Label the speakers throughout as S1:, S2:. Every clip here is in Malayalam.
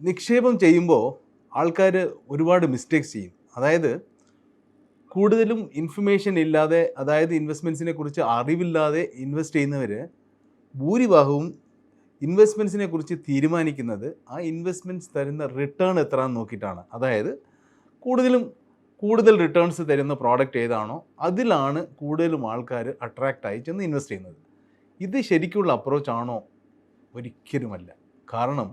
S1: നിക്ഷേപം ചെയ്യുമ്പോൾ ആൾക്കാർ ഒരുപാട് മിസ്റ്റേക്സ് ചെയ്യും. അതായത് കൂടുതലും ഇൻഫർമേഷൻ ഇല്ലാതെ, അതായത് ഇൻവെസ്റ്റ്മെൻറ്റ്സിനെ കുറിച്ച് അറിവില്ലാതെ ഇൻവെസ്റ്റ് ചെയ്യുന്നവർ ഭൂരിഭാഗവും ഇൻവെസ്റ്റ്മെൻറ്റ്സിനെ കുറിച്ച് തീരുമാനിക്കുന്നത് ആ ഇൻവെസ്റ്റ്മെൻറ്റ്സ് തരുന്ന റിട്ടേൺ എത്രയാണെന്ന് നോക്കിയിട്ടാണ്. അതായത് കൂടുതൽ റിട്ടേൺസ് തരുന്ന പ്രോഡക്റ്റ് ഏതാണോ അതിലാണ് കൂടുതലും ആൾക്കാർ അട്രാക്റ്റായി ചെന്ന് ഇൻവെസ്റ്റ് ചെയ്യുന്നത്. ഇത് ശരിക്കുള്ള അപ്രോച്ചാണോ? ഒരിക്കലുമല്ല. കാരണം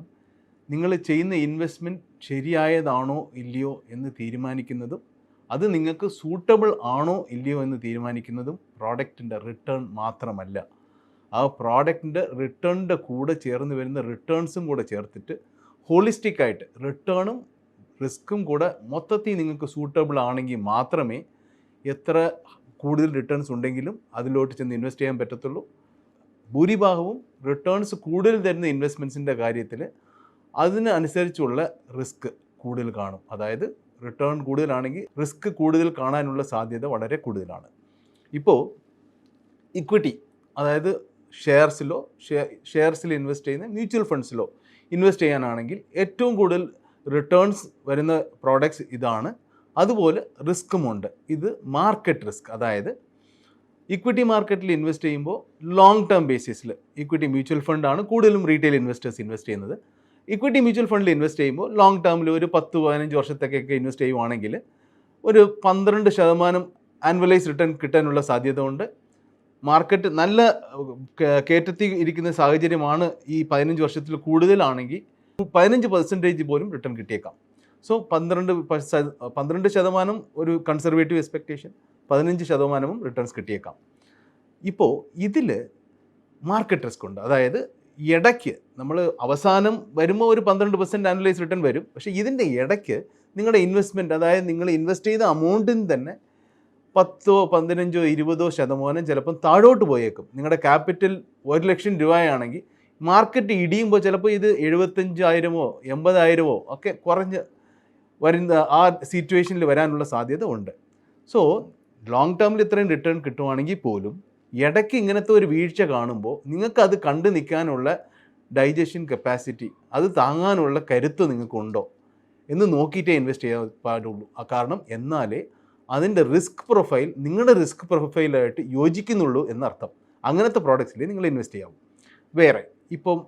S1: നിങ്ങൾ ചെയ്യുന്ന ഇൻവെസ്റ്റ്മെൻറ്റ് ശരിയായതാണോ ഇല്ലയോ എന്ന് തീരുമാനിക്കുന്നതും അത് നിങ്ങൾക്ക് സൂട്ടബിൾ ആണോ ഇല്ലയോ എന്ന് തീരുമാനിക്കുന്നതും പ്രോഡക്റ്റിൻ്റെ റിട്ടേൺ മാത്രമല്ല. ആ പ്രോഡക്റ്റിൻ്റെ റിട്ടേണിൻ്റെ കൂടെ ചേർന്ന് വരുന്ന റിട്ടേൺസും കൂടെ ചേർത്തിട്ട് ഹോളിസ്റ്റിക്കായിട്ട് റിട്ടേണും റിസ്ക്കും കൂടെ മൊത്തത്തിൽ നിങ്ങൾക്ക് സൂട്ടബിൾ ആണെങ്കിൽ മാത്രമേ എത്ര കൂടുതൽ റിട്ടേൺസ് ഉണ്ടെങ്കിലും അതിലോട്ട് ചെന്ന് ഇൻവെസ്റ്റ് ചെയ്യാൻ പറ്റത്തുള്ളൂ. ഭൂരിഭാഗവും റിട്ടേൺസ് കൂടുതൽ തരുന്ന ഇൻവെസ്റ്റ്മെൻറ്റ്സിൻ്റെ കാര്യത്തിൽ അതിന് അനുസരിച്ചുള്ള റിസ്ക് കൂടുതൽ കാണും. അതായത് റിട്ടേൺ കൂടുതലാണെങ്കിൽ റിസ്ക് കൂടുതൽ കാണാനുള്ള സാധ്യത വളരെ കൂടുതലാണ്. ഇപ്പോൾ ഇക്വിറ്റി, അതായത് ഷെയർസിൽ ഇൻവെസ്റ്റ് ചെയ്യുന്ന മ്യൂച്വൽ ഫണ്ട്സിലോ ഇൻവെസ്റ്റ് ചെയ്യാനാണെങ്കിൽ ഏറ്റവും കൂടുതൽ റിട്ടേൺസ് വരുന്ന പ്രോഡക്ട്സ് ഇതാണ്. അതുപോലെ റിസ്ക്കുമുണ്ട്. ഇത് മാർക്കറ്റ് റിസ്ക്. അതായത് ഇക്വിറ്റി മാർക്കറ്റിൽ ഇൻവെസ്റ്റ് ചെയ്യുമ്പോൾ ലോങ് ടേം ബേസിസിൽ ഇക്വിറ്റി മ്യൂച്വൽ ഫണ്ടാണ് കൂടുതലും റീറ്റെയിൽ ഇൻവെസ്റ്റേഴ്സ് ഇൻവെസ്റ്റ് ചെയ്യുന്നത്. ഇക്വിറ്റി മ്യൂച്വൽ ഫണ്ടിൽ ഇൻവെസ്റ്റ് ചെയ്യുമ്പോൾ ലോങ് ടേമിൽ ഒരു 10-15 വർഷത്തേക്കൊക്കെ ഇൻവെസ്റ്റ് ചെയ്യുവാണെങ്കിൽ ഒരു 12% ആനുവലൈസ് റിട്ടേൺ കിട്ടാനുള്ള സാധ്യത ഉണ്ട്. മാർക്കറ്റ് നല്ല കയറ്റത്തിൽ ഇരിക്കുന്ന സാഹചര്യമാണ് ഈ 15 വർഷത്തിൽ കൂടുതലാണെങ്കിൽ 15% പോലും റിട്ടേൺ കിട്ടിയേക്കാം. സോ 12% ഒരു കൺസർവേറ്റീവ് എക്സ്പെക്റ്റേഷൻ, 15% റിട്ടേൺസ് കിട്ടിയേക്കാം. ഇപ്പോൾ ഇതിൽ മാർക്കറ്റ് റിസ്ക് ഉണ്ട്. അതായത് ഇടയ്ക്ക് നമ്മൾ അവസാനം വരുമ്പോൾ ഒരു 12% ആനുവലൈസ് റിട്ടേൺ വരും. പക്ഷേ ഇതിൻ്റെ ഇടയ്ക്ക് നിങ്ങളുടെ ഇൻവെസ്റ്റ്മെൻറ്റ്, അതായത് നിങ്ങൾ ഇൻവെസ്റ്റ് ചെയ്ത അമൗണ്ടിന് തന്നെ 10, 15, 20% ചിലപ്പം താഴോട്ട് പോയേക്കും. നിങ്ങളുടെ ക്യാപിറ്റൽ 1 ലക്ഷം രൂപയാണെങ്കിൽ മാർക്കറ്റ് ഇടിയുമ്പോൾ ചിലപ്പോൾ ഇത് 75,000 80,000 ഒക്കെ കുറഞ്ഞ് വരുന്ന ആ സിറ്റുവേഷനിൽ വരാനുള്ള സാധ്യത ഉണ്ട്. സോ ലോങ് ടേമിൽ ഇത്രയും റിട്ടേൺ കിട്ടുവാണെങ്കിൽ പോലും ഇടയ്ക്ക് ഇങ്ങനത്തെ ഒരു വീഴ്ച കാണുമ്പോൾ നിങ്ങൾക്കത് കണ്ടു നിൽക്കാനുള്ള ഡൈജഷൻ കപ്പാസിറ്റി, അത് താങ്ങാനുള്ള കരുത്ത് നിങ്ങൾക്കുണ്ടോ എന്ന് നോക്കിയിട്ടേ ഇൻവെസ്റ്റ് ചെയ്യാൻ പാടുള്ളൂ. കാരണം എന്നാലേ അതിൻ്റെ റിസ്ക് പ്രൊഫൈൽ നിങ്ങളുടെ റിസ്ക് പ്രൊഫൈലായിട്ട് യോജിക്കുന്നുള്ളൂ എന്നർത്ഥം. അങ്ങനത്തെ പ്രോഡക്ട്സിൽ നിങ്ങൾ ഇൻവെസ്റ്റ് ചെയ്യാവും. വേറെ ഇപ്പം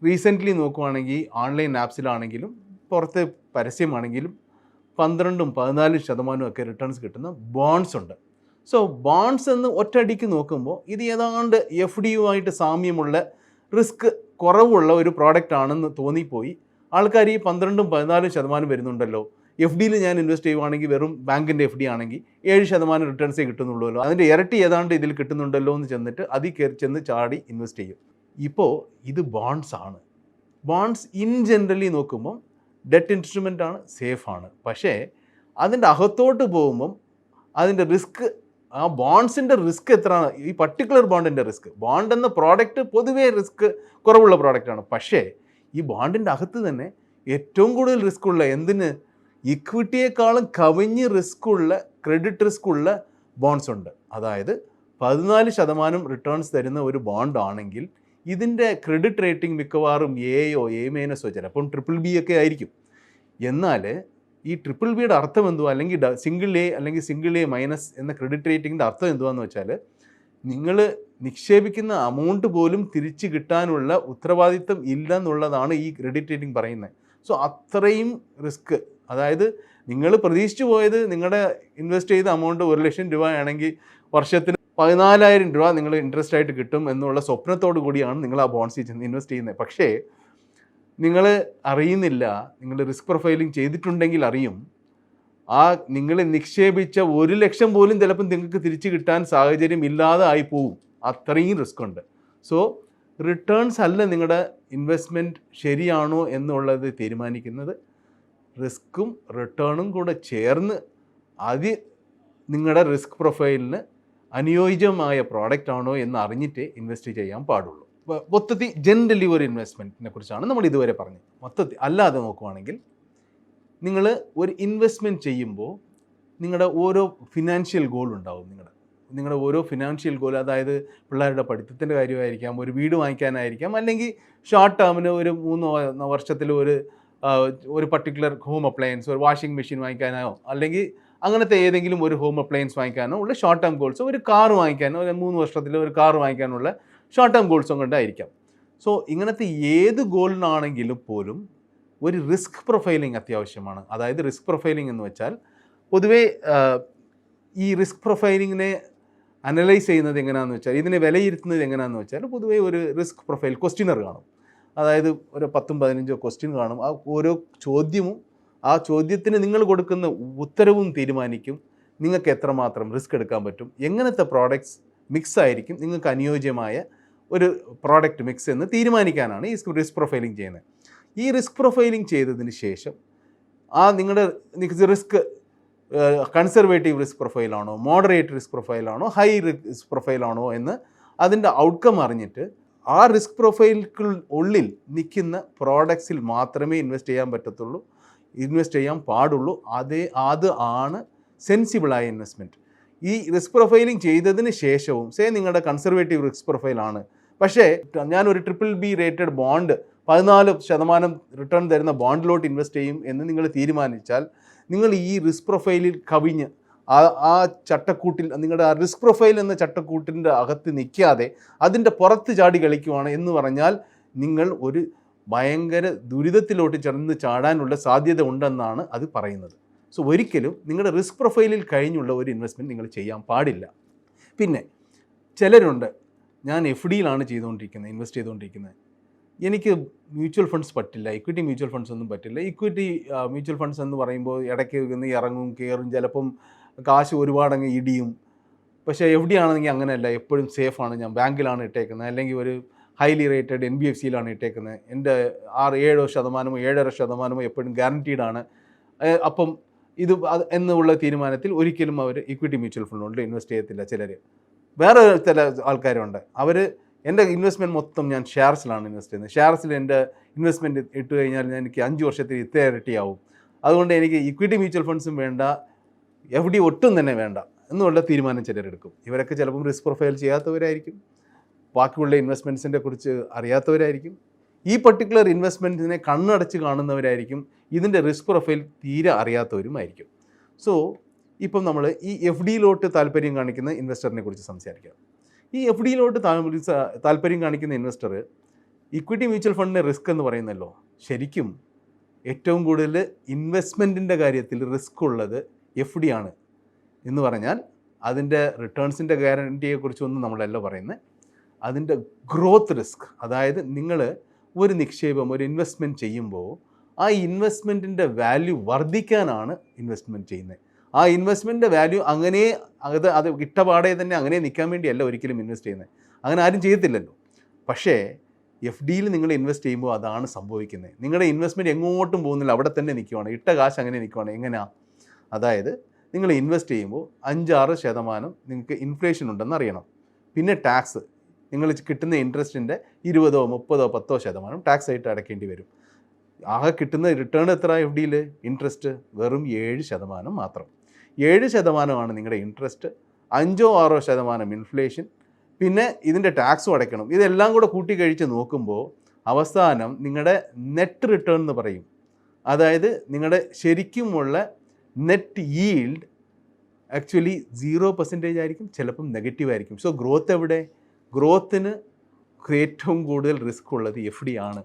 S1: റീസെൻ്റ്ലി നോക്കുവാണെങ്കിൽ ഓൺലൈൻ ആപ്സിലാണെങ്കിലും പുറത്തെ പരസ്യമാണെങ്കിലും 12-14% ഒക്കെ റിട്ടേൺസ് കിട്ടുന്ന ബോൺഡ്സ് ഉണ്ട്. സോ ബോൺഡ്സ് എന്ന് ഒറ്റയടിക്ക് നോക്കുമ്പോൾ ഇത് ഏതാണ്ട് FD യുമായിട്ട് സാമ്യമുള്ള റിസ്ക് കുറവുള്ള ഒരു പ്രോഡക്റ്റ് ആണെന്ന് തോന്നിപ്പോയി. ആൾക്കാർ ഈ 12-14% വരുന്നുണ്ടല്ലോ, FDയിൽ ഞാൻ ഇൻവെസ്റ്റ് ചെയ്യുവാണെങ്കിൽ വെറും ബാങ്കിൻ്റെ FD ആണെങ്കിൽ 7% റിട്ടേൺസേ കിട്ടുന്നുള്ളൂ, അതിൻ്റെ ഇരട്ടി ഏതാണ്ട് ഇതിൽ കിട്ടുന്നുണ്ടല്ലോ എന്ന് ചെന്നിട്ട് അതിൽ കയറി ചെന്ന് ചാടി ഇൻവെസ്റ്റ് ചെയ്യും. ഇപ്പോൾ ഇത് ബോൺഡ്സ് ആണ്. ബോൺഡ്സ് ഇൻ ജനറലി നോക്കുമ്പം ഡെറ്റ് ഇൻസ്ട്രുമെൻ്റ് ആണ്, സേഫാണ്. പക്ഷേ അതിൻ്റെ അകത്തോട്ട് പോകുമ്പം അതിൻ്റെ റിസ്ക്, ആ ബോൺഡ്സിൻ്റെ റിസ്ക് എത്രയാണ്, ഈ പർട്ടിക്കുലർ ബോണ്ടിൻ്റെ റിസ്ക്, ബോണ്ട് എന്ന പ്രോഡക്റ്റ് പൊതുവേ റിസ്ക് കുറവുള്ള പ്രോഡക്റ്റാണ്. പക്ഷേ ഈ ബോണ്ടിൻ്റെ അകത്ത് തന്നെ ഏറ്റവും കൂടുതൽ റിസ്ക് ഉള്ള, എന്തിന്, ഇക്വിറ്റിയേക്കാളും കവിഞ്ഞ് റിസ്ക്കുള്ള, ക്രെഡിറ്റ് റിസ്ക്കുള്ള ബോൺഡ്സ് ഉണ്ട്. അതായത് 14% റിട്ടേൺസ് തരുന്ന ഒരു ബോണ്ട് ആണെങ്കിൽ ഇതിൻ്റെ ക്രെഡിറ്റ് റേറ്റിംഗ് മിക്കവാറും A ചിലപ്പം BBB ഒക്കെ ആയിരിക്കും. എന്നാൽ ഈ BBBയുടെ അർത്ഥം എന്തുവാ, അല്ലെങ്കിൽ A അല്ലെങ്കിൽ A- എന്ന ക്രെഡിറ്റ് റേറ്റിംഗിൻ്റെ അർത്ഥം എന്തുവാന്ന് വെച്ചാൽ നിങ്ങൾ നിക്ഷേപിക്കുന്ന അമൗണ്ട് പോലും തിരിച്ച് കിട്ടാനുള്ള ഉത്തരവാദിത്തം ഇല്ലെന്നുള്ളതാണ് ഈ ക്രെഡിറ്റ് റേറ്റിംഗ് പറയുന്നത്. സോ അത്രയും റിസ്ക്, അതായത് നിങ്ങൾ പ്രതീക്ഷിച്ചു പോയത് നിങ്ങളുടെ ഇൻവെസ്റ്റ് ചെയ്ത അമൗണ്ട് 1 ലക്ഷം രൂപയാണെങ്കിൽ വർഷത്തിന് 14,000 രൂപ നിങ്ങൾ ഇൻട്രസ്റ്റ് ആയിട്ട് കിട്ടും എന്നുള്ള സ്വപ്നത്തോടു കൂടിയാണ് നിങ്ങൾ ആ ബോൺസിൽ ചെന്ന് ഇൻവെസ്റ്റ് ചെയ്യുന്നത്. പക്ഷേ നിങ്ങൾ അറിയുന്നില്ല, നിങ്ങൾ റിസ്ക് പ്രൊഫൈലിംഗ് ചെയ്തിട്ടുണ്ടെങ്കിൽ അറിയും, ആ നിങ്ങൾ നിക്ഷേപിച്ച 1 ലക്ഷം പോലും ചിലപ്പം നിങ്ങൾക്ക് തിരിച്ചു കിട്ടാൻ സാഹചര്യം ഇല്ലാതെ ആയി പോവും. അത്രയും റിസ്ക് ഉണ്ട്. സോ റിട്ടേൺസ് അല്ല നിങ്ങളുടെ ഇൻവെസ്റ്റ്മെൻറ്റ് ശരിയാണോ എന്നുള്ളത് തീരുമാനിക്കുന്നത്, റിസ്ക്കും റിട്ടേണും കൂടെ ചേർന്ന് നിങ്ങളുടെ റിസ്ക് പ്രൊഫൈലിന് അനുയോജ്യമായ പ്രോഡക്റ്റ് ആണോ എന്ന് അറിഞ്ഞിട്ടേ ഇൻവെസ്റ്റ് ചെയ്യാൻ പാടുള്ളൂ. മൊത്തത്തിൽ ജനറലി ഒരു ഇൻവെസ്റ്റ്മെൻറ്റിനെ കുറിച്ചാണ് നമ്മൾ ഇതുവരെ പറഞ്ഞത്. മൊത്തത്തിൽ അല്ലാതെ നോക്കുവാണെങ്കിൽ നിങ്ങൾ ഒരു ഇൻവെസ്റ്റ്മെൻറ്റ് ചെയ്യുമ്പോൾ നിങ്ങളുടെ ഓരോ ഫിനാൻഷ്യൽ ഗോൾ ഉണ്ടാവും. നിങ്ങളുടെ ഓരോ ഫിനാൻഷ്യൽ ഗോൾ, അതായത് പിള്ളേരുടെ പഠിത്തത്തിൻ്റെ കാര്യമായിരിക്കാം, ഒരു വീട് വാങ്ങിക്കാനായിരിക്കാം, അല്ലെങ്കിൽ ഷോർട്ട് ടേമിന് ഒരു 3 വർഷത്തിൽ ഒരു ഒരു പർട്ടിക്കുലർ ഹോം അപ്ലയൻസ്, ഒരു വാഷിംഗ് മെഷീൻ വാങ്ങിക്കാനോ അല്ലെങ്കിൽ അങ്ങനത്തെ ഏതെങ്കിലും ഒരു ഹോം അപ്ലയൻസ് വാങ്ങിക്കാനോ ഉള്ള ഷോർട്ട് ടേം ഗോൾസോ, ഒരു കാർ വാങ്ങിക്കാനോ, ഒരു 3 വർഷത്തിൽ ഒരു കാർ വാങ്ങിക്കാനുള്ള ഷോർട്ട് ടേം ഗോൾസും കൊണ്ടായിരിക്കാം. സോ ഇങ്ങനത്തെ ഏത് ഗോളിനാണെങ്കിലും പോലും ഒരു റിസ്ക് പ്രൊഫൈലിംഗ് അത്യാവശ്യമാണ്. അതായത് റിസ്ക് പ്രൊഫൈലിംഗ് എന്ന് വെച്ചാൽ പൊതുവേ ഈ റിസ്ക് പ്രൊഫൈലിങ്ങിനെ അനലൈസ് ചെയ്യുന്നത് എങ്ങനെയാണെന്ന് വെച്ചാൽ, ഇതിനെ വിലയിരുത്തുന്നത് എങ്ങനെയാണെന്ന് വെച്ചാൽ, പൊതുവേ ഒരു റിസ്ക് പ്രൊഫൈൽ ക്വസ്റ്റ്യനർ കാണും. അതായത് ഒരു 10-15 ക്വസ്റ്റ്യൻ കാണും. ആ ഓരോ ചോദ്യവും ആ ചോദ്യത്തിന് നിങ്ങൾ കൊടുക്കുന്ന ഉത്തരവും തീരുമാനിക്കും നിങ്ങൾക്ക് എത്രമാത്രം റിസ്ക് എടുക്കാൻ പറ്റും, എങ്ങനത്തെ പ്രോഡക്ട്സ് മിക്സ് ആയിരിക്കും നിങ്ങൾക്ക് അനുയോജ്യമായ ഒരു പ്രോഡക്റ്റ് മിക്സ് എന്ന് തീരുമാനിക്കാനാണ് ഈ റിസ്ക് പ്രൊഫൈലിംഗ് ചെയ്യുന്നത്. ഈ റിസ്ക് പ്രൊഫൈലിംഗ് ചെയ്തതിന് ശേഷം നിങ്ങളുടെ റിസ്ക് കൺസർവേറ്റീവ് റിസ്ക് പ്രൊഫൈലാണോ, മോഡറേറ്റ് റിസ്ക് പ്രൊഫൈലാണോ, ഹൈ റിസ്ക് പ്രൊഫൈലാണോ എന്ന് അതിൻ്റെ ഔട്ട്കം അറിഞ്ഞിട്ട് ആ റിസ്ക് പ്രൊഫൈലിൽ ഉള്ളിൽ നിൽക്കുന്ന പ്രോഡക്ട്സിൽ മാത്രമേ ഇൻവെസ്റ്റ് ചെയ്യാൻ പാടുള്ളൂ. അത് ആണ് സെൻസിബിളായ ഇൻവെസ്റ്റ്മെൻറ്റ്. ഈ റിസ്ക് പ്രൊഫൈലിംഗ് ചെയ്തതിന് ശേഷവും നിങ്ങളുടെ കൺസർവേറ്റീവ് റിസ്ക് പ്രൊഫൈലാണ്, പക്ഷേ ഞാനൊരു BBB റേറ്റഡ് ബോണ്ട് 14% റിട്ടേൺ തരുന്ന ബോണ്ടിലോട്ട് ഇൻവെസ്റ്റ് ചെയ്യും എന്ന് നിങ്ങൾ തീരുമാനിച്ചാൽ, നിങ്ങൾ ഈ റിസ്ക് പ്രൊഫൈലിൽ കവിഞ്ഞ് ആ ചട്ടക്കൂട്ടിൽ, നിങ്ങളുടെ ആ റിസ്ക് പ്രൊഫൈൽ എന്ന ചട്ടക്കൂട്ടിൻ്റെ അകത്ത് നിൽക്കാതെ അതിൻ്റെ പുറത്ത് ചാടി കളിക്കുവാണ് എന്ന് പറഞ്ഞാൽ നിങ്ങൾ ഒരു ഭയങ്കര ദുരിതത്തിലോട്ട് ചാടാനുള്ള സാധ്യത ഉണ്ടെന്നാണ് അത് പറയുന്നത്. സോ ഒരിക്കലും നിങ്ങളുടെ റിസ്ക് പ്രൊഫൈലിൽ കഴിഞ്ഞുള്ള ഒരു ഇൻവെസ്റ്റ്മെൻറ്റ് നിങ്ങൾ ചെയ്യാൻ പാടില്ല. പിന്നെ ചിലരുണ്ട്, ഞാൻ FDയിലാണ് ഇൻവെസ്റ്റ് ചെയ്തുകൊണ്ടിരിക്കുന്നത്, എനിക്ക് മ്യൂച്വൽ ഫണ്ട്സ് പറ്റില്ല, ഇക്വിറ്റി മ്യൂച്വൽ ഫണ്ട്സ് ഒന്നും പറ്റില്ല. ഇക്വിറ്റി മ്യൂച്വൽ ഫണ്ട്സ് എന്ന് പറയുമ്പോൾ ഇടയ്ക്ക് ഇറങ്ങും കയറും, ചിലപ്പം കാശ് ഒരുപാടങ്ങ് ഇടിയും. പക്ഷേ FD ആണെങ്കിൽ അങ്ങനെയല്ല, എപ്പോഴും സേഫാണ്. ഞാൻ ബാങ്കിലാണ് ഇട്ടേക്കുന്നത്, അല്ലെങ്കിൽ ഒരു ഹൈലി റേറ്റഡ് NBFCയിലാണ് ഇട്ടേക്കുന്നത്. എൻ്റെ 6-7% 7.5% എപ്പോഴും ഗ്യാരൻറ്റീഡാണ്. അപ്പം ഇത് എന്നുള്ള തീരുമാനത്തിൽ ഒരിക്കലും അവർ ഇക്വിറ്റി മ്യൂച്വൽ ഫണ്ടിലോട്ട് ഇൻവെസ്റ്റ് ചെയ്യത്തില്ല. ചിലർ വേറെ ചില ആൾക്കാരുണ്ട്, അവർ എൻ്റെ ഇൻവെസ്റ്റ്മെൻറ്റ് മൊത്തം ഞാൻ ഷെയർസിലാണ് ഇൻവെസ്റ്റ് ചെയ്യുന്നത്. ഷെയർസിൽ എൻ്റെ ഇൻവെസ്റ്റ്മെൻറ്റ് ഇട്ട് കഴിഞ്ഞാൽ എനിക്ക് 5 വർഷത്തിൽ ഇത്ര ഇരട്ടിയാവും, അതുകൊണ്ട് എനിക്ക് ഇക്വിറ്റി മ്യൂച്വൽ ഫണ്ട്സും വേണ്ട, FD ഒട്ടും തന്നെ വേണ്ട എന്നുള്ള തീരുമാനം ചിലരെടുക്കും. ഇവരൊക്കെ ചിലപ്പം റിസ്ക് പ്രൊഫൈൽ ചെയ്യാത്തവരായിരിക്കും, ബാക്കിയുള്ള ഇൻവെസ്റ്റ്മെൻറ്റ്സിൻ്റെ കുറിച്ച് അറിയാത്തവരായിരിക്കും, ഈ പർട്ടിക്കുലർ ഇൻവെസ്റ്റ്മെൻറ്റിനെ കണ്ണടച്ച് കാണുന്നവരായിരിക്കും, ഇതിൻ്റെ റിസ്ക് പ്രൊഫൈൽ തീരെ അറിയാത്തവരുമായിരിക്കും. സോ ഇപ്പം നമ്മൾ ഈ FDയിലോട്ട് താല്പര്യം കാണിക്കുന്ന ഇൻവെസ്റ്ററിനെ കുറിച്ച് സംസാരിക്കാം. ഈ FDയിലോട്ട് താല്പര്യം കാണിക്കുന്ന ഇൻവെസ്റ്റർ ഇക്വിറ്റി മ്യൂച്വൽ ഫണ്ടിൻ്റെ റിസ്ക് എന്ന് പറയുന്നല്ലോ, ശരിക്കും ഏറ്റവും കൂടുതൽ ഇൻവെസ്റ്റ്മെൻറ്റിൻ്റെ കാര്യത്തിൽ റിസ്ക് ഉള്ളത് FD ആണ് എന്ന് പറഞ്ഞാൽ അതിൻ്റെ റിട്ടേൺസിൻ്റെ ഗ്യാരൻറ്റിയെക്കുറിച്ചൊന്നും നമ്മളല്ല പറയുന്നത്, അതിൻ്റെ ഗ്രോത്ത് റിസ്ക്. അതായത് നിങ്ങൾ ഒരു നിക്ഷേപം, ഒരു ഇൻവെസ്റ്റ്മെൻറ്റ് ചെയ്യുമ്പോൾ ആ ഇൻവെസ്റ്റ്മെൻറ്റിൻ്റെ വാല്യൂ വർദ്ധിക്കാനാണ് ഇൻവെസ്റ്റ്മെൻറ്റ് ചെയ്യുന്നത്. ആ ഇൻവെസ്റ്റ്മെൻറ്റിൻ്റെ വാല്യൂ അങ്ങനെ അത് ഇട്ടപാടെ തന്നെ അങ്ങനെ നിൽക്കാൻ വേണ്ടിയല്ല ഒരിക്കലും ഇൻവെസ്റ്റ് ചെയ്യുന്നത്, അങ്ങനെ ആരും ചെയ്യത്തില്ലല്ലോ. പക്ഷേ FDയിൽ നിങ്ങൾ ഇൻവെസ്റ്റ് ചെയ്യുമ്പോൾ അതാണ് സംഭവിക്കുന്നത്. നിങ്ങളുടെ ഇൻവെസ്റ്റ്മെൻറ്റ് എങ്ങോട്ടും പോകുന്നില്ല, അവിടെ തന്നെ നിൽക്കുവാണ്, ഇട്ട കാശ് അങ്ങനെ നിൽക്കുവാണ്. എങ്ങനെയാണ്? അതായത് നിങ്ങൾ ഇൻവെസ്റ്റ് ചെയ്യുമ്പോൾ 5-6% നിങ്ങൾക്ക് ഇൻഫ്ലേഷൻ ഉണ്ടെന്ന് അറിയണം. പിന്നെ ടാക്സ്, നിങ്ങൾ കിട്ടുന്ന ഇൻട്രസ്റ്റിൻ്റെ 20-30-10% ടാക്സ് ആയിട്ട് അടയ്ക്കേണ്ടി വരും. ആകെ കിട്ടുന്ന റിട്ടേൺ എത്ര FDയിൽ? ഇൻട്രസ്റ്റ് വെറും 7% മാത്രം. 7% നിങ്ങളുടെ ഇൻട്രസ്റ്റ്, 5-6% ഇൻഫ്ലേഷൻ, പിന്നെ ഇതിൻ്റെ ടാക്സും അടയ്ക്കണം. ഇതെല്ലാം കൂടെ കൂട്ടി കഴിച്ച് നോക്കുമ്പോൾ അവസാനം നിങ്ങളുടെ നെറ്റ് റിട്ടേൺ എന്ന് പറയും. അതായത് നിങ്ങളുടെ ശരിക്കുമുള്ള നെറ്റ് ഈൽഡ് ആക്ച്വലി 0% ആയിരിക്കും, ചിലപ്പം നെഗറ്റീവ് ആയിരിക്കും. സോ ഗ്രോത്ത് എവിടെ? ഗ്രോത്തിന് ഏറ്റവും കൂടുതൽ റിസ്ക് ഉള്ളത് FD ആണ്.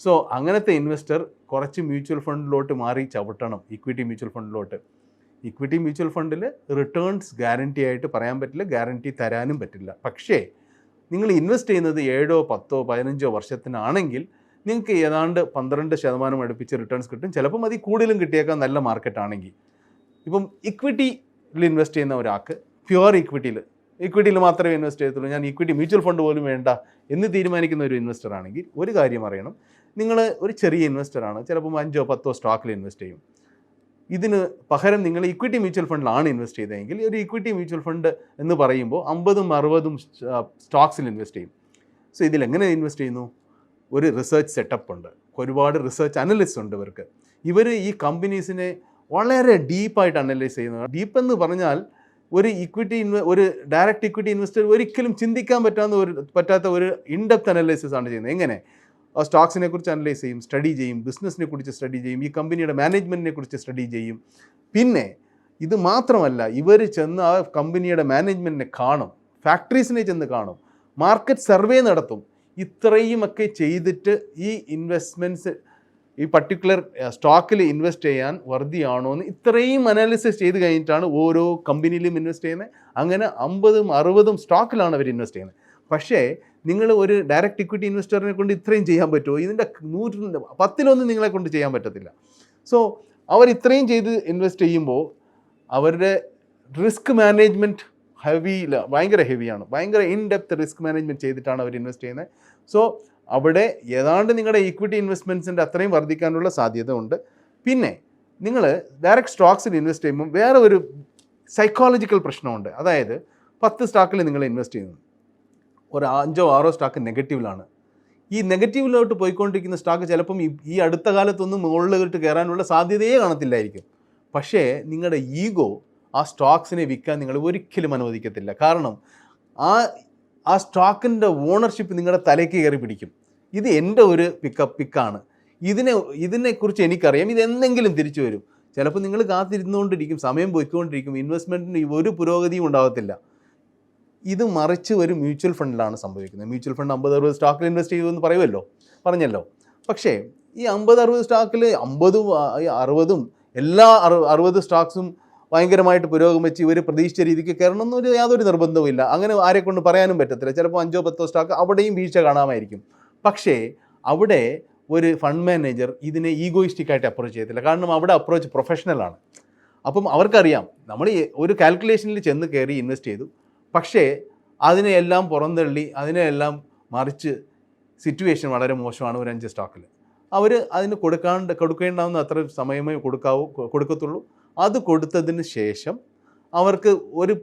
S1: സോ അങ്ങനത്തെ ഇൻവെസ്റ്റർ കുറച്ച് മ്യൂച്വൽ ഫണ്ടിലോട്ട് മാറി ചവിട്ടണം, ഇക്വിറ്റി മ്യൂച്വൽ ഫണ്ടിലോട്ട്. ഇക്വിറ്റി മ്യൂച്വൽ ഫണ്ടിൽ റിട്ടേൺസ് ഗ്യാരൻറ്റി ആയിട്ട് പറയാൻ പറ്റില്ല, ഗ്യാരൻറ്റി തരാനും പറ്റില്ല. പക്ഷേ നിങ്ങൾ ഇൻവെസ്റ്റ് ചെയ്യുന്നത് 7-10-15 വർഷത്തിനാണെങ്കിൽ നിങ്ങൾക്ക് ഏതാണ്ട് 12% അടുപ്പിച്ച് റിട്ടേൺസ് കിട്ടും. ചിലപ്പം അതിൽ കൂടുതലും കിട്ടിയേക്കാം നല്ല മാർക്കറ്റാണെങ്കിൽ. ഇപ്പം ഇക്വിറ്റിയിൽ ഇൻവെസ്റ്റ് ചെയ്യുന്ന ഒരാൾക്ക് പ്യുവർ ഇക്വിറ്റിയിൽ മാത്രമേ ഇൻവെസ്റ്റ് ചെയ്യത്തുള്ളൂ, ഞാൻ ഇക്വിറ്റി മ്യൂച്വൽ ഫണ്ട് പോലും വേണ്ട എന്ന് തീരുമാനിക്കുന്ന ഒരു ഇൻവെസ്റ്റർ ആണെങ്കിൽ ഒരു കാര്യം അറിയണം, നിങ്ങൾ ഒരു ചെറിയ ഇൻവെസ്റ്ററാണ്, ചിലപ്പം 5-10 സ്റ്റോക്കിൽ ഇൻവെസ്റ്റ് ചെയ്യും. ഇതിന് പകരം നിങ്ങൾ ഇക്വിറ്റി മ്യൂച്വൽ ഫണ്ടിലാണ് ഇൻവെസ്റ്റ് ചെയ്തതെങ്കിൽ, ഒരു ഇക്വിറ്റി മ്യൂച്വൽ ഫണ്ട് എന്ന് പറയുമ്പോൾ 50-60 സ്റ്റോക്സിൽ ഇൻവെസ്റ്റ് ചെയ്യും. സോ ഇതിലെങ്ങനെ ഇൻവെസ്റ്റ് ചെയ്യുന്നു? ഒരു റിസർച്ച് സെറ്റപ്പ് ഉണ്ട്, ഒരുപാട് റിസർച്ച് അനലിസ്റ്റ് ഉണ്ട് ഇവർക്ക്. ഇവർ ഈ കമ്പനീസിനെ വളരെ ഡീപ്പായിട്ട് അനലൈസ് ചെയ്യുന്നു. ഡീപ്പ് എന്ന് പറഞ്ഞാൽ ഒരു ഡയറക്റ്റ് ഇക്വിറ്റി ഇൻവെസ്റ്റർ ഒരിക്കലും ചിന്തിക്കാൻ പറ്റാത്ത ഒരു ഇൻഡെപ്ത് അനലൈസിസ് ആണ് ചെയ്യുന്നത്. എങ്ങനെ? സ്റ്റോക്സിനെ കുറിച്ച് അനലൈസ് ചെയ്യും, സ്റ്റഡി ചെയ്യും, ബിസിനസ്സിനെ കുറിച്ച് സ്റ്റഡി ചെയ്യും, ഈ കമ്പനിയുടെ മാനേജ്മെൻറ്റിനെ കുറിച്ച് സ്റ്റഡി ചെയ്യും. പിന്നെ ഇത് മാത്രമല്ല, ഇവർ ചെന്ന് ആ കമ്പനിയുടെ മാനേജ്മെൻറ്റിനെ കാണും, ഫാക്ടറീസിനെ ചെന്ന് കാണും, മാർക്കറ്റ് സർവേ നടത്തും. ഇത്രയുമൊക്കെ ചെയ്തിട്ട് ഈ ഇൻവെസ്റ്റ്മെൻറ്റ്സ് ഈ പർട്ടിക്കുലർ സ്റ്റോക്കിൽ ഇൻവെസ്റ്റ് ചെയ്യാൻ വർദ്ധിയാണോ എന്ന് ഇത്രയും അനാലിസിസ് ചെയ്ത് കഴിഞ്ഞിട്ടാണ് ഓരോ കമ്പനിയിലും ഇൻവെസ്റ്റ് ചെയ്യുന്നത്. അങ്ങനെ 50ഉം 60ഉം സ്റ്റോക്കിലാണ് അവർ ഇൻവെസ്റ്റ് ചെയ്യുന്നത്. പക്ഷേ നിങ്ങൾ ഒരു ഡയറക്റ്റ് ഇക്വിറ്റി ഇൻവെസ്റ്ററിനെ കൊണ്ട് ഇത്രയും ചെയ്യാൻ പറ്റുമോ? ഇതിൻ്റെ 10-1 നിങ്ങളെ കൊണ്ട് ചെയ്യാൻ പറ്റത്തില്ല. സോ അവർ ഇത്രയും ചെയ്ത് ഇൻവെസ്റ്റ് ചെയ്യുമ്പോൾ അവരുടെ റിസ്ക് മാനേജ്മെൻറ്റ് ഭയങ്കര ഹെവിയാണ്, ഭയങ്കര ഇൻ ഡെപ്ത് റിസ്ക് മാനേജ്മെൻറ്റ് ചെയ്തിട്ടാണ് അവർ ഇൻവെസ്റ്റ് ചെയ്യുന്നത്. സോ അവിടെ ഏതാണ്ട് നിങ്ങളുടെ ഈക്വിറ്റി ഇൻവെസ്റ്റ്മെൻറ്റ്സിൻ്റെ അത്രയും വർദ്ധിക്കാനുള്ള സാധ്യത ഉണ്ട്. പിന്നെ നിങ്ങൾ ഡയറക്റ്റ് സ്റ്റോക്സിൽ ഇൻവെസ്റ്റ് ചെയ്യുമ്പോൾ വേറെ ഒരു സൈക്കോളജിക്കൽ പ്രശ്നമുണ്ട്. അതായത് 10 സ്റ്റോക്കിൽ നിങ്ങൾ ഇൻവെസ്റ്റ് ചെയ്യുന്നു, ഒരു 5-6 സ്റ്റോക്ക് നെഗറ്റീവിലാണ്. ഈ നെഗറ്റീവിലോട്ട് പോയിക്കൊണ്ടിരിക്കുന്ന സ്റ്റോക്ക് ചിലപ്പം ഈ അടുത്ത കാലത്തൊന്നും മുകളിലോട്ട് കയറാനുള്ള സാധ്യതയെ കാണത്തില്ലായിരിക്കും. പക്ഷേ നിങ്ങളുടെ ഈഗോ ആ സ്റ്റോക്സിനെ വിൽക്കാൻ നിങ്ങൾ ഒരിക്കലും അനുവദിക്കത്തില്ല. കാരണം ആ സ്റ്റോക്കിൻ്റെ ഓണർഷിപ്പ് നിങ്ങളുടെ തലയ്ക്ക് കയറി പിടിക്കും. ഇത് എൻ്റെ ഒരു പിക്കാണ്, ഇതിനെക്കുറിച്ച് എനിക്കറിയാം, ഇതെന്തെങ്കിലും തിരിച്ചു വരും. ചിലപ്പോൾ നിങ്ങൾ കാത്തിരുന്നുകൊണ്ടിരിക്കും, സമയം പോയിക്കൊണ്ടിരിക്കും, ഇൻവെസ്റ്റ്മെൻറ്റിന് ഒരു പുരോഗതിയും ഉണ്ടാകത്തില്ല. ഇത് മറിച്ച് ഒരു മ്യൂച്വൽ ഫണ്ടിലാണ് സംഭവിക്കുന്നത്. മ്യൂച്വൽ ഫണ്ട് 50-60 സ്റ്റോക്കിൽ ഇൻവെസ്റ്റ് ചെയ്യുമെന്ന് പറഞ്ഞല്ലോ. പക്ഷേ ഈ 50-60 സ്റ്റോക്കിൽ 50ഉം 60ഉം എല്ലാ 60 സ്റ്റോക്സും ഭയങ്കരമായിട്ട് പുരോഗമിച്ച് ഇവർ പ്രതീക്ഷിച്ച രീതിക്ക് കയറണമെന്നൊരു യാതൊരു നിർബന്ധവുമില്ല. അങ്ങനെ ആരെക്കൊണ്ട് പറയാനും പറ്റത്തില്ല. ചിലപ്പോൾ 5-10 സ്റ്റോക്ക് അവിടെയും വീഴ്ച കാണാമായിരിക്കും. പക്ഷേ അവിടെ ഒരു ഫണ്ട് മാനേജർ ഇതിനെ ഈഗോയിസ്റ്റിക്കായിട്ട് അപ്രോച്ച് ചെയ്യത്തില്ല. കാരണം അവിടെ അപ്രോച്ച് പ്രൊഫഷണലാണ്. അപ്പം അവർക്കറിയാം നമ്മൾ ഒരു കാൽക്കുലേഷനിൽ ചെന്ന് കയറി ഇൻവെസ്റ്റ് ചെയ്തു, പക്ഷേ അതിനെയെല്ലാം പുറന്തള്ളി അതിനെയെല്ലാം മറിച്ച് സിറ്റുവേഷൻ വളരെ മോശമാണ് ഒരു 5 സ്റ്റോക്കിൽ. അവർ അതിന് കൊടുക്കേണ്ടാവുന്ന അത്ര സമയമേ കൊടുക്കത്തുള്ളൂ. അത് കൊടുത്തതിന് ശേഷം അവർക്ക് ഒരു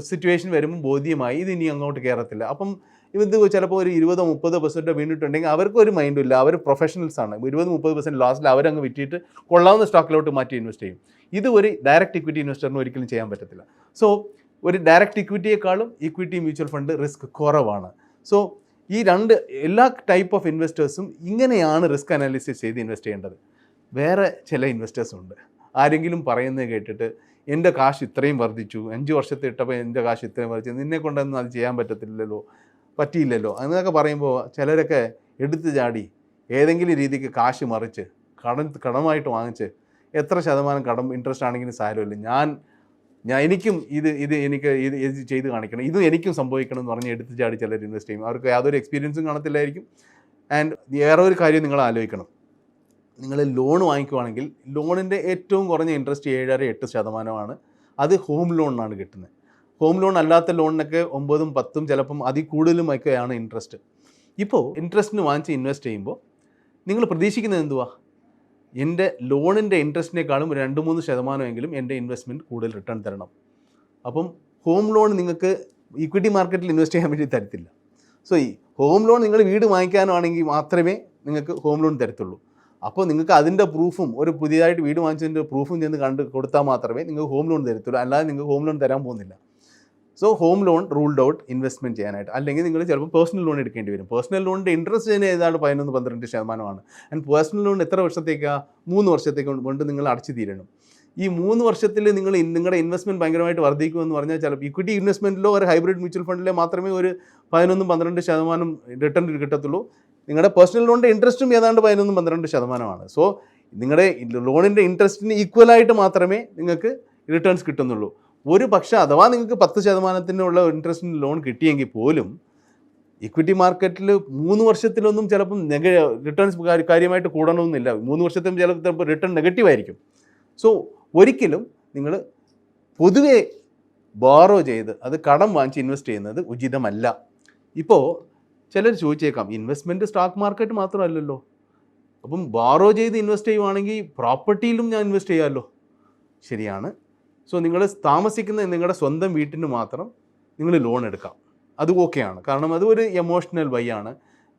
S1: സിറ്റുവേഷൻ വരുമ്പോൾ ബോധ്യമായി ഇത് ഇനി അങ്ങോട്ട് കയറത്തില്ല. അപ്പം ഇത് ചിലപ്പോൾ ഒരു 20-30% വീണിട്ടുണ്ടെങ്കിൽ അവർക്കൊരു മൈൻഡും ഇല്ല. അവർ പ്രൊഫഷണൽസാണ്. 20-30% ലാസ്റ്റിൽ അവരങ്ങ് വിറ്റിട്ട് കൊള്ളാവുന്ന സ്റ്റോക്കിലോട്ട് മാറ്റി ഇൻവെസ്റ്റ് ചെയ്യും. ഇത് ഒരു ഡയറക്റ്റ് ഇക്വിറ്റി ഇൻവെസ്റ്ററിന് ഒരിക്കലും ചെയ്യാൻ പറ്റത്തില്ല. സോ ഒരു ഡയറക്റ്റ് ഇക്വിറ്റിയേക്കാളും ഇക്വിറ്റി മ്യൂച്വൽ ഫണ്ട് റിസ്ക് കുറവാണ്. സോ ഈ എല്ലാ ടൈപ്പ് ഓഫ് ഇൻവെസ്റ്റേഴ്സും ഇങ്ങനെയാണ് റിസ്ക് അനാലിസിസ് ചെയ്ത് ഇൻവെസ്റ്റ് ചെയ്യേണ്ടത്. വേറെ ചില ഇൻവെസ്റ്റേഴ്സ് ഉണ്ട്, ആരെങ്കിലും പറയുന്നത് കേട്ടിട്ട് എൻ്റെ കാശ് ഇത്രയും വർദ്ധിച്ചു, 5 വർഷത്തെ ഇട്ടപ്പോൾ എൻ്റെ കാശ് ഇത്രയും വർദ്ധിച്ചു, നിന്നെ കൊണ്ടൊന്നും അത് ചെയ്യാൻ പറ്റിയില്ലല്ലോ എന്നൊക്കെ പറയുമ്പോൾ ചിലരൊക്കെ എടുത്തു ചാടി ഏതെങ്കിലും രീതിക്ക് കാശ് മറിച്ച് കടമായിട്ട് വാങ്ങിച്ച് എത്ര ശതമാനം കടം ഇൻട്രസ്റ്റ് ആണെങ്കിലും സാരമില്ല, എനിക്കും എനിക്ക് ചെയ്ത് കാണിക്കണം, എനിക്കും സംഭവിക്കണം എന്ന് പറഞ്ഞ് എടുത്തു ചാടി ചിലർ ഇൻവെസ്റ്റ് ചെയ്യും. അവർക്ക് യാതൊരു എക്സ്പീരിയൻസും കാണത്തില്ലായിരിക്കും. ആൻഡ് വേറെ ഒരു കാര്യം നിങ്ങൾ ആലോചിക്കണം, നിങ്ങൾ ലോൺ വാങ്ങിക്കുവാണെങ്കിൽ ലോണിൻ്റെ ഏറ്റവും കുറഞ്ഞ ഇൻട്രസ്റ്റ് 7-8%. അത് ഹോം ലോണിനാണ് കിട്ടുന്നത്. ഹോം ലോൺ അല്ലാത്ത ലോണിനൊക്കെ 9ഉം 10ഉം ചിലപ്പം അതിൽ കൂടുതലുമൊക്കെയാണ് ഇൻട്രസ്റ്റ്. ഇപ്പോൾ ഇൻട്രസ്റ്റിന് വാങ്ങിച്ച് ഇൻവെസ്റ്റ് ചെയ്യുമ്പോൾ നിങ്ങൾ പ്രതീക്ഷിക്കുന്നത് എന്തുവാ? എൻ്റെ ലോണിൻ്റെ ഇൻട്രസ്റ്റിനേക്കാളും 2-3% എൻ്റെ ഇൻവെസ്റ്റ്മെൻറ്റ് കൂടുതൽ റിട്ടേൺ തരണം. അപ്പം ഹോം ലോൺ നിങ്ങൾക്ക് ഇക്വിറ്റി മാർക്കറ്റിൽ ഇൻവെസ്റ്റ് ചെയ്യാൻ വേണ്ടി തരത്തില്ല. സോ ഈ ഹോം ലോൺ നിങ്ങൾ വീട് വാങ്ങിക്കാനാണെങ്കിൽ മാത്രമേ നിങ്ങൾക്ക് ഹോം ലോൺ തരത്തുള്ളൂ. അപ്പോൾ നിങ്ങൾക്ക് അതിൻ്റെ പ്രൂഫും ഒരു പുതിയതായിട്ട് വീട് വാങ്ങിച്ചതിൻ്റെ പ്രൂഫും ചെന്ന് കൊടുത്താൽ മാത്രമേ നിങ്ങൾക്ക് ഹോം ലോൺ തരത്തുള്ളൂ. അല്ലാതെ നിങ്ങൾക്ക് ഹോം ലോൺ തരാൻ പോകുന്നില്ല. So home loan ruled out investment ചെയ്യാനായിട്ട്. അല്ലെങ്കിൽ നിങ്ങൾ ചിലപ്പോൾ പേഴ്സണൽ ലോൺ എടുക്കേണ്ടി വരും. പേഴ്സണൽ ലോണിൻ്റെ ഇൻട്രസ്റ്റ് തന്നെ ഏതാണ്ട് 11-12%. ആൻഡ് പേഴ്സണൽ ലോൺ എത്ര വർഷത്തേക്കാണ്? 3 വർഷത്തേക്ക് കൊണ്ട് നിങ്ങൾ അടച്ചു തീരണം. ഈ 3 വർഷത്തിൽ നിങ്ങളുടെ ഇൻവെസ്റ്റ്മെൻറ്റ് ഭയങ്കരമായിട്ട് വർദ്ധിക്കുമെന്ന് പറഞ്ഞാൽ ചിലപ്പോൾ ഇക്വിറ്റി ഇൻവെസ്റ്റ്മെൻറ്റിലോ ഒരു ഹൈബ്രിഡ് മ്യൂച്വൽ ഫണ്ടിലോ മാത്രമേ ഒരു 11-12% റിട്ടേൺ കിട്ടത്തുള്ളൂ. നിങ്ങളുടെ പേഴ്സണൽ ലോണിൻ്റെ ഇൻട്രസ്റ്റും ഏതാണ്ട് 11-12%. സോ നിങ്ങളുടെ ലോണിൻ്റെ ഇൻട്രസ്റ്റിന് ഈക്വലായിട്ട് മാത്രമേ നിങ്ങൾക്ക് റിട്ടേൺസ് കിട്ടുന്നുള്ളൂ. ഒരു പക്ഷേ അഥവാ നിങ്ങൾക്ക് 10%-നുള്ള ഇൻട്രസ്റ്റിന് ലോൺ കിട്ടിയെങ്കിൽ പോലും ഇക്വിറ്റി മാർക്കറ്റിൽ 3 വർഷത്തിലൊന്നും ചിലപ്പം റിട്ടേൺസ് കാര്യമായിട്ട് കൂടണമെന്നില്ല. 3 വർഷത്തിലും ചിലപ്പോൾ റിട്ടേൺ നെഗറ്റീവായിരിക്കും. സോ ഒരിക്കലും നിങ്ങൾ പൊതുവെ ബോറോ ചെയ്ത് അത് കടം വാങ്ങിച്ച് ഇൻവെസ്റ്റ് ചെയ്യുന്നത് ഉചിതമല്ല. ഇപ്പോൾ ചിലർ ചോദിച്ചേക്കാം, ഇൻവെസ്റ്റ്മെൻറ്റ് സ്റ്റോക്ക് മാർക്കറ്റ് മാത്രമല്ലല്ലോ, അപ്പം ബോറോ ചെയ്ത് ഇൻവെസ്റ്റ് ചെയ്യുവാണെങ്കിൽ പ്രോപ്പർട്ടിയിലും ഞാൻ ഇൻവെസ്റ്റ് ചെയ്യാമല്ലോ. ശരിയാണ്. സോ നിങ്ങൾ താമസിക്കുന്ന നിങ്ങളുടെ സ്വന്തം വീട്ടിന് മാത്രം നിങ്ങൾ ലോൺ എടുക്കാം, അത് ഓക്കെയാണ്. കാരണം അത് ഒരു എമോഷണൽ വൈ ആണ്.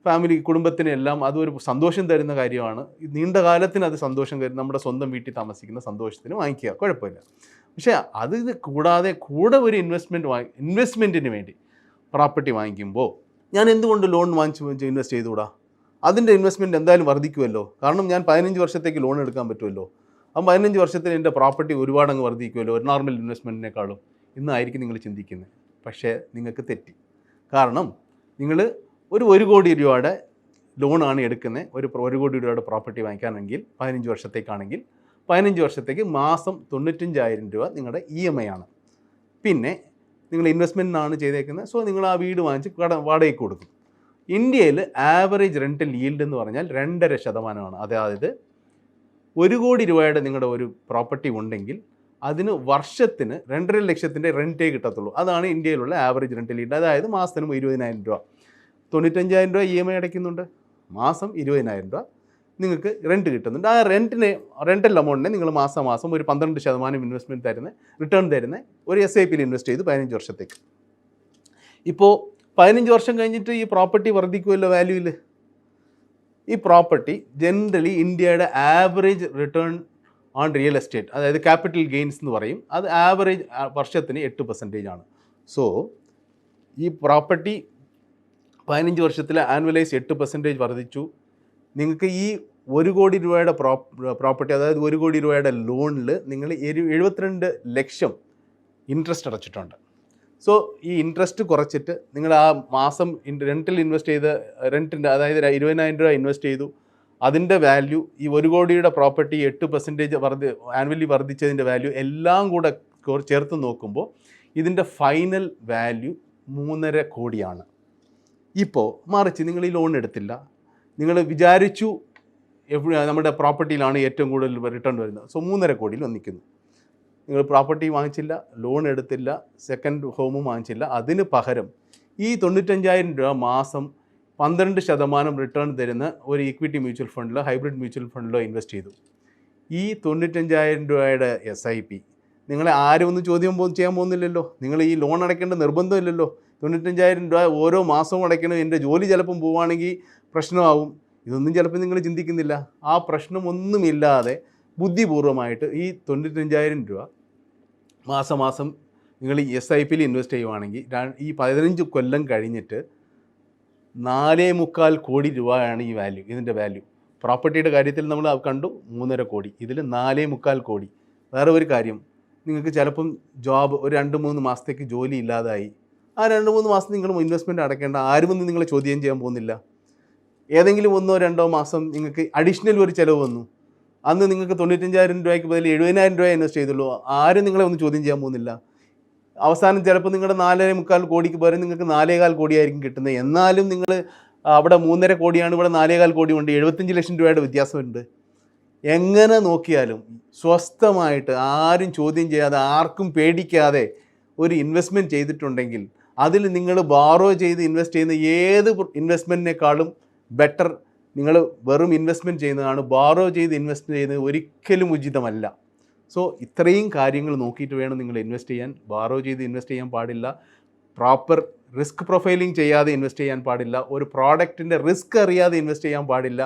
S1: ഫാമിലി കുടുംബത്തിനെല്ലാം അതൊരു സന്തോഷം തരുന്ന കാര്യമാണ്. നീണ്ട കാലത്തിന് അത് സന്തോഷം തരും. നമ്മുടെ സ്വന്തം വീട്ടിൽ താമസിക്കുന്ന സന്തോഷത്തിന് വാങ്ങിക്കുക, കുഴപ്പമില്ല. പക്ഷേ അത് കൂടാതെ ഒരു ഇൻവെസ്റ്റ്മെൻറ്റിന് വേണ്ടി പ്രോപ്പർട്ടി വാങ്ങിക്കുമ്പോൾ ഞാൻ എന്തുകൊണ്ട് ലോൺ വാങ്ങിച്ച് ഇൻവെസ്റ്റ് ചെയ്തുകൂടാ? അതിൻ്റെ ഇൻവെസ്റ്റ്മെൻറ്റ് എന്തായാലും വർദ്ധിക്കുമല്ലോ, കാരണം ഞാൻ 15 വർഷത്തേക്ക് ലോൺ എടുക്കാൻ പറ്റുമല്ലോ, അപ്പം 15 വർഷത്തിന് എൻ്റെ പ്രോപ്പർട്ടി ഒരുപാട് അങ്ങ് വർദ്ധിക്കുമല്ലോ ഒരു നോർമൽ ഇൻവെസ്റ്റ്മെൻറ്റിനേക്കാളും എന്നായിരിക്കും നിങ്ങൾ ചിന്തിക്കുന്നത്. പക്ഷേ നിങ്ങൾക്ക് തെറ്റി. കാരണം നിങ്ങൾ ഒരു 1 കോടി രൂപയുടെ ലോണാണ് എടുക്കുന്നത്, ഒരു 1 കോടി രൂപയുടെ പ്രോപ്പർട്ടി വാങ്ങിക്കാനെങ്കിൽ 15 വർഷത്തേക്കാണെങ്കിൽ 15 വർഷത്തേക്ക് മാസം 95,000 രൂപ നിങ്ങളുടെ EMI ആണ്. പിന്നെ നിങ്ങൾ ഇൻവെസ്റ്റ്മെൻറ്റിനാണ് ചെയ്തേക്കുന്നത്. സോ നിങ്ങൾ ആ വീട് വാങ്ങിച്ച് വാടകയ്ക്ക് കൊടുക്കും. ഇന്ത്യയിൽ ആവറേജ് റെൻ്റൽ ഈൽഡ് എന്ന് പറഞ്ഞാൽ 2.5%. അതായത് 1 കോടി രൂപയുടെ നിങ്ങളുടെ ഒരു പ്രോപ്പർട്ടി ഉണ്ടെങ്കിൽ അതിന് വർഷത്തിന് 2.5 ലക്ഷത്തിൻ്റെ റെൻറ്റേ കിട്ടത്തുള്ളൂ. അതാണ് ഇന്ത്യയിലുള്ള ആവറേജ് റെൻ്റൽ ഈൽഡ്. അതായത് മാസത്തിന് 20,000 രൂപ, 95,000 രൂപ EMI അടയ്ക്കുന്നുണ്ട്, മാസം 20,000 രൂപ നിങ്ങൾക്ക് റെൻറ്റ് കിട്ടുന്നുണ്ട്. ആ റെൻ്റൽ എമൗണ്ടിനെ നിങ്ങൾ മാസം ഒരു 12% ഇൻവെസ്റ്റ്മെൻറ്റ് റിട്ടേൺ തരുന്ന ഒരു SIPയിൽ ഇൻവെസ്റ്റ് ചെയ്ത് 15 വർഷത്തേക്ക്. ഇപ്പോൾ 15 വർഷം കഴിഞ്ഞിട്ട് ഈ പ്രോപ്പർട്ടി വർദ്ധിക്കുമല്ലോ വാല്യൂയിൽ. ഈ പ്രോപ്പർട്ടി ജനറലി ഇന്ത്യയുടെ average return on real estate, അതായത് ക്യാപിറ്റൽ ഗെയിൻസ് എന്ന് പറയും, അത് ആവറേജ് വർഷത്തിന് 8% ആണ്. സോ ഈ പ്രോപ്പർട്ടി 15 വർഷത്തിൽ ആനുവലൈസ് 8% വർദ്ധിച്ചു. നിങ്ങൾക്ക് ഈ 1 കോടി രൂപയുടെ പ്രോപ്പർട്ടി, അതായത് 1 കോടി രൂപയുടെ ലോണിൽ നിങ്ങൾ 72 ലക്ഷം ഇൻട്രസ്റ്റ് അടച്ചിട്ടുണ്ട്. സോ ഈ ഇൻട്രസ്റ്റ് കുറച്ചിട്ട് നിങ്ങൾ ആ മാസം റെൻറ്റിൽ ഇൻവെസ്റ്റ് ചെയ്ത് റെൻറ്റിൻ്റെ, അതായത് 20,000 രൂപ ഇൻവെസ്റ്റ് ചെയ്തു, അതിൻ്റെ വാല്യൂ ഈ 1 കോടിയുടെ പ്രോപ്പർട്ടി 8% ആനുവലി വർദ്ധിച്ചതിൻ്റെ വാല്യൂ എല്ലാം കൂടെ ചേർത്ത് നോക്കുമ്പോൾ ഇതിൻ്റെ ഫൈനൽ വാല്യൂ 3.5 കോടിയാണ്. ഇപ്പോൾ മറിച്ച് നിങ്ങൾ ഈ ലോൺ എടുത്തില്ല, നിങ്ങൾ വിചാരിച്ചു നമ്മുടെ പ്രോപ്പർട്ടിയിലാണ് ഏറ്റവും കൂടുതൽ റിട്ടേൺ വരുന്നത്, സോ 3.5 കോടിയിൽ വന്നിരിക്കുന്നു. നിങ്ങൾ പ്രോപ്പർട്ടി വാങ്ങിച്ചില്ല, ലോൺ എടുത്തില്ല, സെക്കൻഡ് ഹോമും വാങ്ങിച്ചില്ല, അതിന് പകരം ഈ 95,000 രൂപ മാസം 12% റിട്ടേൺ തരുന്ന ഒരു ഇക്വിറ്റി മ്യൂച്വൽ ഫണ്ടിലോ ഹൈബ്രിഡ് മ്യൂച്വൽ ഫണ്ടിലോ ഇൻവെസ്റ്റ് ചെയ്തു. ഈ 95,000 രൂപയുടെ SIP നിങ്ങളെ ആരും ഒന്നും ചെയ്യാൻ പോകുന്നില്ലല്ലോ. നിങ്ങൾ ഈ ലോൺ അടയ്ക്കേണ്ട നിർബന്ധമില്ലല്ലോ. 95,000 രൂപ ഓരോ മാസവും അടയ്ക്കണം. എൻ്റെ ജോലി ചിലപ്പം പോവുകയാണെങ്കിൽ പ്രശ്നമാവും. ഇതൊന്നും ചിലപ്പോൾ നിങ്ങൾ ചിന്തിക്കുന്നില്ല. ആ പ്രശ്നമൊന്നുമില്ലാതെ ബുദ്ധിപൂർവമായിട്ട് ഈ 95,000 രൂപ മാസം നിങ്ങൾ ഈ SIPയിൽ ഇൻവെസ്റ്റ് ചെയ്യുവാണെങ്കിൽ ഈ 15 കൊല്ലം കഴിഞ്ഞിട്ട് 4.25 കോടി രൂപയാണ് ഈ വാല്യൂ, ഇതിൻ്റെ വാല്യൂ. പ്രോപ്പർട്ടിയുടെ കാര്യത്തിൽ നമ്മൾ കണ്ടു 3.5 കോടി, ഇതിൽ 4.25 കോടി. വേറെ ഒരു കാര്യം, നിങ്ങൾക്ക് ചിലപ്പം ജോബ് ഒരു 2-3 മാസത്തേക്ക് ജോലി ഇല്ലാതായി. ആ 2-3 മാസം നിങ്ങൾ ഇൻവെസ്റ്റ്മെൻറ്റ് അടയ്ക്കേണ്ട, ആരുമൊന്നും നിങ്ങളെ ചോദ്യം ചെയ്യാൻ പോകുന്നില്ല. ഏതെങ്കിലും 1-2 മാസം നിങ്ങൾക്ക് അഡീഷണൽ ഒരു ചിലവ് വന്നു, അന്ന് നിങ്ങൾക്ക് 95,000 രൂപയ്ക്ക് ബദൽ 70,000 രൂപ ഇൻവെസ്റ്റ് ചെയ്തുള്ളൂ, ആരും നിങ്ങളെ ഒന്നും ചോദ്യം ചെയ്യാൻ പോകുന്നില്ല. അവസാനം ചിലപ്പോൾ നിങ്ങളുടെ 4.25 കോടിക്ക് പകരം നിങ്ങൾക്ക് 4.25 കോടിയായിരിക്കും കിട്ടുന്നത്. എന്നാലും നിങ്ങൾ അവിടെ 3.5 കോടിയാണ്, ഇവിടെ 4.25 കോടി ഉണ്ട്, 75 ലക്ഷം രൂപയുടെ വ്യത്യാസമുണ്ട്. എങ്ങനെ നോക്കിയാലും സ്വസ്ഥമായിട്ട് ആരും ചോദ്യം ചെയ്യാതെ ആർക്കും പേടിക്കാതെ ഒരു ഇൻവെസ്റ്റ്മെൻറ്റ് ചെയ്തിട്ടുണ്ടെങ്കിൽ അതിൽ നിങ്ങൾ ബാറോ ചെയ്ത് ഇൻവെസ്റ്റ് ചെയ്യുന്ന ഏത് ഇൻവെസ്റ്റ്മെൻറ്റിനേക്കാളും ബെറ്റർ നിങ്ങൾ വെറും ഇൻവെസ്റ്റ്മെൻറ്റ് ചെയ്യുന്നതാണ്. ബാറോ ചെയ്ത് ഇൻവെസ്റ്റ് ചെയ്യുന്നത് ഒരിക്കലും ഉചിതമല്ല. സോ ഇത്രയും കാര്യങ്ങൾ നോക്കിയിട്ട് വേണം നിങ്ങൾ ഇൻവെസ്റ്റ് ചെയ്യാൻ. ബാറോ ചെയ്ത് ഇൻവെസ്റ്റ് ചെയ്യാൻ പാടില്ല, പ്രോപ്പർ റിസ്ക് പ്രൊഫൈലിംഗ് ചെയ്യാതെ ഇൻവെസ്റ്റ് ചെയ്യാൻ പാടില്ല, ഒരു പ്രോഡക്റ്റിൻ്റെ റിസ്ക് അറിയാതെ ഇൻവെസ്റ്റ് ചെയ്യാൻ പാടില്ല.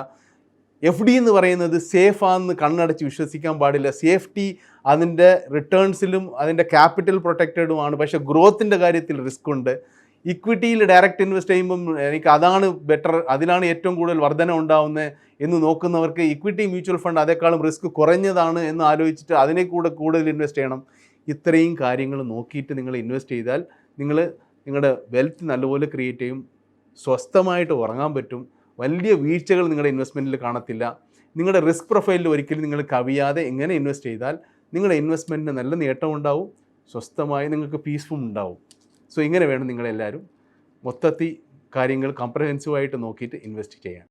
S1: FD എന്ന് പറയുന്നത് സേഫാണെന്ന് കണ്ണടച്ച് വിശ്വസിക്കാൻ പാടില്ല. സേഫ്റ്റി അതിൻ്റെ റിട്ടേൺസിലും അതിൻ്റെ ക്യാപിറ്റൽ പ്രൊട്ടക്റ്റഡുമാണ്, പക്ഷേ ഗ്രോത്തിൻ്റെ കാര്യത്തിൽ റിസ്ക് ഉണ്ട്. ഇക്വിറ്റിയിൽ ഡയറക്റ്റ് ഇൻവെസ്റ്റ് ചെയ്യുമ്പം എനിക്ക് അതാണ് ബെറ്റർ, അതിലാണ് ഏറ്റവും കൂടുതൽ വർധന ഉണ്ടാവുന്നത് എന്ന് നോക്കുന്നവർക്ക് ഇക്വിറ്റി മ്യൂച്വൽ ഫണ്ട് അതേക്കാളും റിസ്ക് കുറഞ്ഞതാണ് എന്ന് ആലോചിച്ചിട്ട് അതിനെ കൂടുതൽ ഇൻവെസ്റ്റ് ചെയ്യണം. ഇത്രയും കാര്യങ്ങൾ നോക്കിയിട്ട് നിങ്ങൾ ഇൻവെസ്റ്റ് ചെയ്താൽ നിങ്ങളുടെ വെൽത്ത് നല്ലപോലെ ക്രിയേറ്റ് ചെയ്യും, സ്വസ്ഥമായിട്ട് ഉറങ്ങാൻ പറ്റും, വലിയ വീഴ്ചകൾ നിങ്ങളുടെ ഇൻവെസ്റ്റ്മെൻറ്റിൽ കാണത്തില്ല. നിങ്ങളുടെ റിസ്ക് പ്രൊഫൈലിൽ ഒരിക്കലും നിങ്ങൾ കവിയാതെ എങ്ങനെ ഇൻവെസ്റ്റ് ചെയ്താൽ നിങ്ങളുടെ ഇൻവെസ്റ്റ്മെൻറ്റിന് നല്ല നേട്ടം ഉണ്ടാവും, സ്വസ്ഥമായി നിങ്ങൾക്ക് പീസ്ഫുൾ ഉണ്ടാവും. സോ ഇങ്ങനെ വേണം നിങ്ങളെല്ലാവരും മൊത്തത്തിൽ കാര്യങ്ങൾ കോംപ്രഹെൻസീവായിട്ട് നോക്കിയിട്ട് ഇൻവെസ്റ്റ് ചെയ്യാൻ.